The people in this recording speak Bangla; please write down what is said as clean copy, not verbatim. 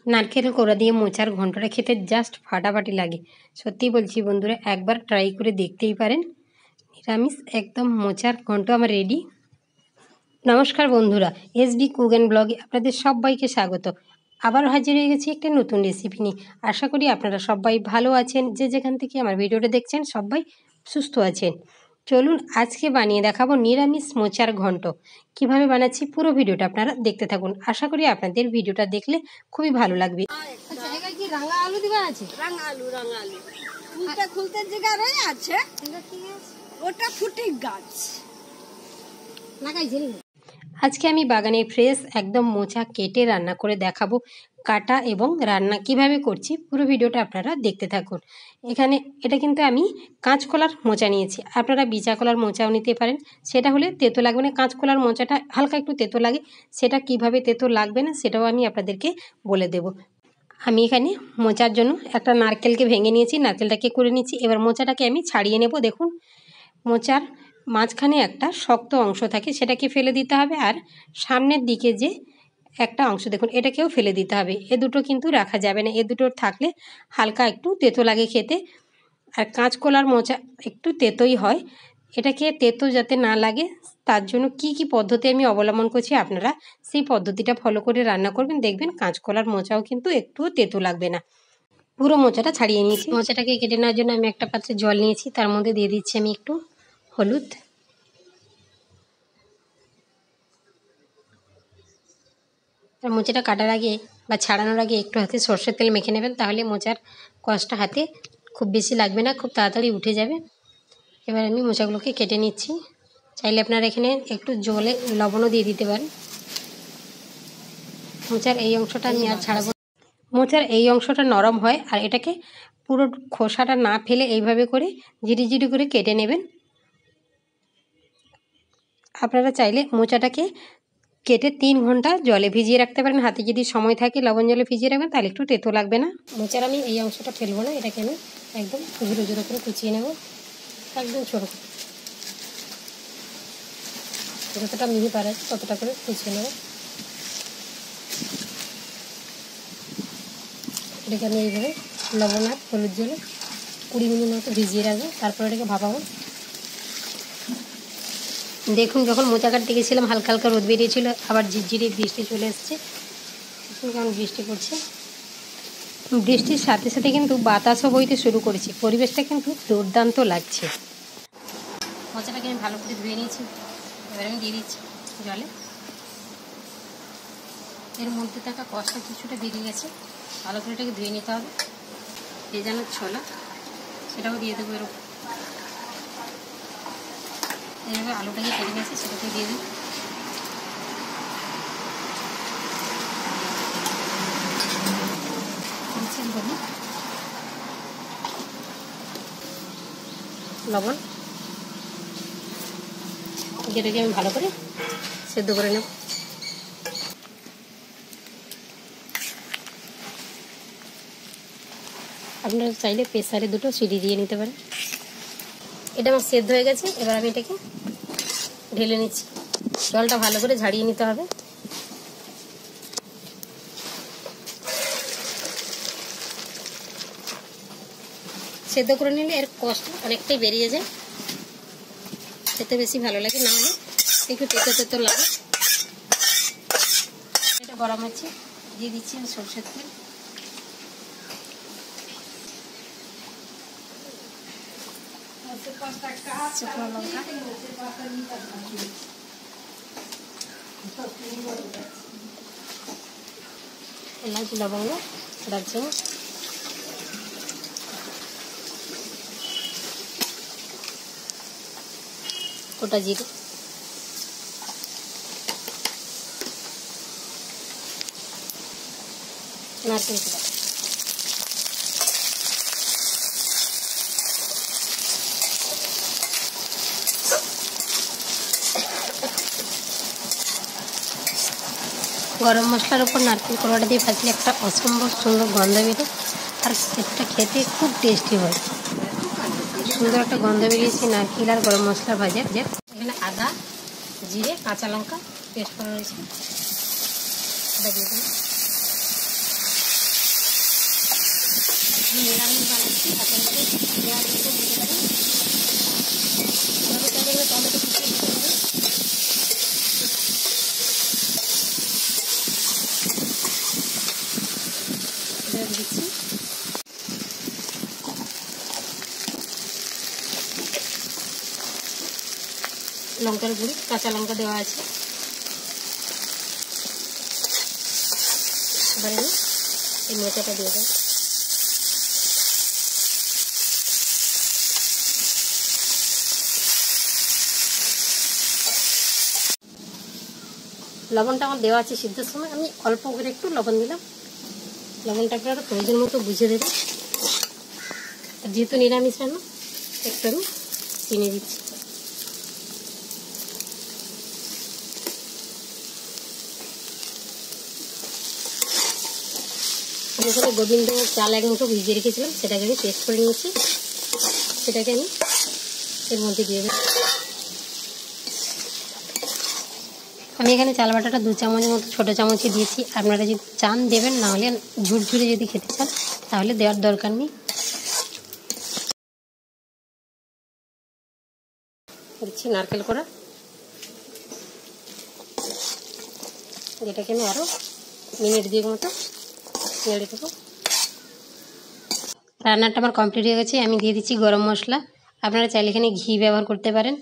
নারকেল কোড়া দিয়ে মোচার ঘন্টটা খেতে জাস্ট ফাটাফাটি লাগে। সত্যি বলছি বন্ধুরা, একবার ট্রাই করে দেখতেই পারেন। নিরামিষ একদম মোচার ঘন্ট আমার রেডি। নমস্কার বন্ধুরা, এসবি কুক অ্যান্ড ব্লগে আপনাদের সবাইকে স্বাগত। আবারও হাজির হয়ে গেছি একটা নতুন রেসিপি নিয়ে। আশা করি আপনারা সবাই ভালো আছেন, যে যেখান থেকে আমার ভিডিওটা দেখছেন সবাই সুস্থ আছেন। চলুন আজকে বানিয়ে দেখাবো নিরামিষ মোচার ঘন্ট। কিভাবে বানাচ্ছি পুরো ভিডিওটা আপনারা দেখতে থাকুন। আশা করি আপনাদের ভিডিওটা দেখলে খুবই ভালো লাগবে। আচ্ছা, এটা কি রাঙা আলু দিবা আছে? রাঙা আলু ফুলটা খুলতে জায়গা রয়ে আছে, ওটা ফুটিং গাছ লাগাইছিল। আজকে আমি বাগানে ফ্রেশ একদম মোচা কেটে রান্না করে দেখাবো। কাটা এবং রান্না কিভাবে করছি পুরো ভিডিওটা আপনারা দেখতে থাকুন। এটা কিন্তু আমি কাঁচকলার মোচা নিয়েছি, আপনারা বিচা কলার মোচাও নিতে পারেন। সেটা হলে তেতো লাগবে না। কাঁচকলার মোচাটা হালকা একটু তেতো লাগে, সেটা কিভাবে তেতো লাগবে না সেটাও আমি আপনাদেরকে বলে দেব। আমি এখানে মোচার জন্য একটা নারকেলকে ভেঙে নিয়েছি, নারকেলটাকে করে নিচ্ছি। এবার মোচাটাকে আমি ছাড়িয়ে নেব। দেখুন, মোচার মাঝখানে একটা শক্ত অংশ থাকে, সেটাকে ফেলে দিতে হবে। আর সামনের দিকে যে একটা অংশ দেখুন, এটাকেও ফেলে দিতে হবে। এ দুটো কিন্তু রাখা যাবে না, এ দুটো থাকলে হালকা একটু তেতো লাগে খেতে। আর কাঁচকলার মোচা একটু তেতোই হয়। এটাকে তেতো যাতে না লাগে তার জন্য কি পদ্ধতি আমি অবলম্বন করছি, আপনারা সেই পদ্ধতিটা ফলো করে রান্না করবেন, দেখবেন কাঁচকলার মোচাও কিন্তু একটুও তেতো লাগবে না। পুরো মোচাটা ছাড়িয়ে নিয়েছি। মোচাটাকে কেটে নেওয়ার জন্য আমি একটা পাত্রে জল নিয়েছি, তার মধ্যে দিয়ে দিচ্ছি আমি একটু হলুদ, আর মোচাটা কাটার আগে বা ছাড়ানোর আগে একটু হাতে সর্ষের তেল মেখে নেবেন, তাহলে মোচার কষটা হাতে খুব বেশি লাগবে না, খুব তাড়াতাড়ি উঠে যাবে। এবার আমি মোচাগুলোকে কেটে নিচ্ছি। চাইলে আপনারা এখানে একটু জলে লবণও দিয়ে দিতে পারেন। মোচার এই অংশটা আমি আর ছাড়াবো। মোচার এই অংশটা নরম হয়, আর এটাকে পুরো খোসাটা না ফেলে এইভাবে করে জিরি করে কেটে নেবেন। আপনারা চাইলে মোচাটাকে কেটে 3 ঘন্টা জলে ভিজিয়ে রাখতে পারেন। হাতে যদি সময় থাকে লবণ জলে ভিজিয়ে রাখবেন, তাহলে একটু তেতো লাগবে না। মোচার আমি এই অংশটা ফেলবো না, এটাকে আমি একদম ঝুরো করে কুচিয়ে নেব, একদম ছোটো করে, যতটা মিহি পারা যায় ততটা করে কুচিয়ে নেব। এটাকে আমি এইভাবে লবণ আর হলুদ জলে 20 মিনিট মতো ভিজিয়ে রাখবো, তারপর এটাকে ভাপাবো। দেখুন, যখন মোচা কাটতে গেছিলাম হালকা হালকা রোদ বেরিয়েছিল, আবার ঝিরঝিরে বৃষ্টি চলে এসছে। কেমন বৃষ্টি পড়ছে, বৃষ্টির সাথে সাথে কিন্তু বাতাসও বইতে শুরু করেছে। পরিবেশটা কিন্তু দুর্দান্ত লাগছে। মোচাটাকে আমি ভালো করে ধুয়ে নিয়েছি, এবার আমি দিয়ে দিচ্ছি জলে। এর মধ্যে থাকা কষটা কিছুটা বেরিয়ে গেছে, ভালো করে এটাকে ধুয়ে নিতে হবে। ভেজানোর ছোলা সেটাও দিয়ে দেবো এর উপর। এইভাবে আলুটাকে কেটে গেছে সেটাকে দিয়ে দিই। লবণ, যেটাকে আমি ভালো করে সেদ্ধ করে নেব। আপনারা চাইলে প্রেসারে 2টো সিটি দিয়ে নিতে পারেন। এটা আমার সেদ্ধ হয়ে গেছে, এবার আমি এটাকে ঢেলে নিচ্ছি। জলটা ভালো করে ঝাড়িয়ে নিতে হবে। সেদ্ধ করে নিলে এর কষ্ট অনেকটাই বেরিয়ে যায়, খেতে বেশি ভালো লাগে, না হলে একটু তেতো লাগে। এটা গরম আছে, দিয়ে দিচ্ছি আমি সরষের তেল। শুকনো লঙ্কা, এলাচ, লবঙ্গ, দারচিনি, গোটা জিরে, নারকেল কোড়া। গরম মশলার উপর নারকেল কোড়াটা দিয়ে ভাজলে একটা অসম্ভব সুন্দর গন্ধ বেরোয়, আর এটা খেতে খুব টেস্টি হয়। সুন্দর একটা গন্ধ বেরিয়েছে নারকেল আর গরম মশলা ভাজা। এখানে আদা, জিরে, কাঁচা লঙ্কা পেস্ট করা রয়েছে, আদা দিয়ে দেবো। নিরামিষ বানাচ্ছি, তাতে পেঁয়াজ রসুন দিতে পারি, টমেটো কুচিয়ে দিতে পারি। দিচ্ছি লঙ্কার গুঁড়ি, কাঁচা লঙ্কা দেওয়া আছে। এবারে আমি এই মোচাটা দিয়ে দেব। লবণটা আমার দেওয়া আছে সিদ্ধর সময়, আমি অল্প করে একটু লবণ দিলাম। লবণটা আপনারা প্রয়োজন মতো বুঝে দেবেন। যেহেতু নিরামিষ রান্না একটু আমি চিনি দিচ্ছি। আমি এখানে গোবিন্দ চাল এক মুঠো ভিজিয়ে রেখেছিলাম, সেটাকে আমি পেস্ট করে নিয়েছি, সেটাকে আমি এর মধ্যে দিয়ে দিই। আমি এখানে চাল বাটাটা 2 চামচ মতো ছোটো চামচে দিয়েছি। আপনারা যদি চান দেবেন, না হলে ঝুরঝুরে যদি খেতে চান তাহলে দেওয়ার দরকার নেই। দিচ্ছি নারকেল কোড়া, যেটাকে আমি আরও মিনিট 2 মতো নেড়ে দেবো। রান্নাটা আমার কমপ্লিট হয়ে গেছে। আমি দিয়ে দিচ্ছি গরম মশলা। আপনারা চাইলে এখানে ঘি ব্যবহার করতে পারেন।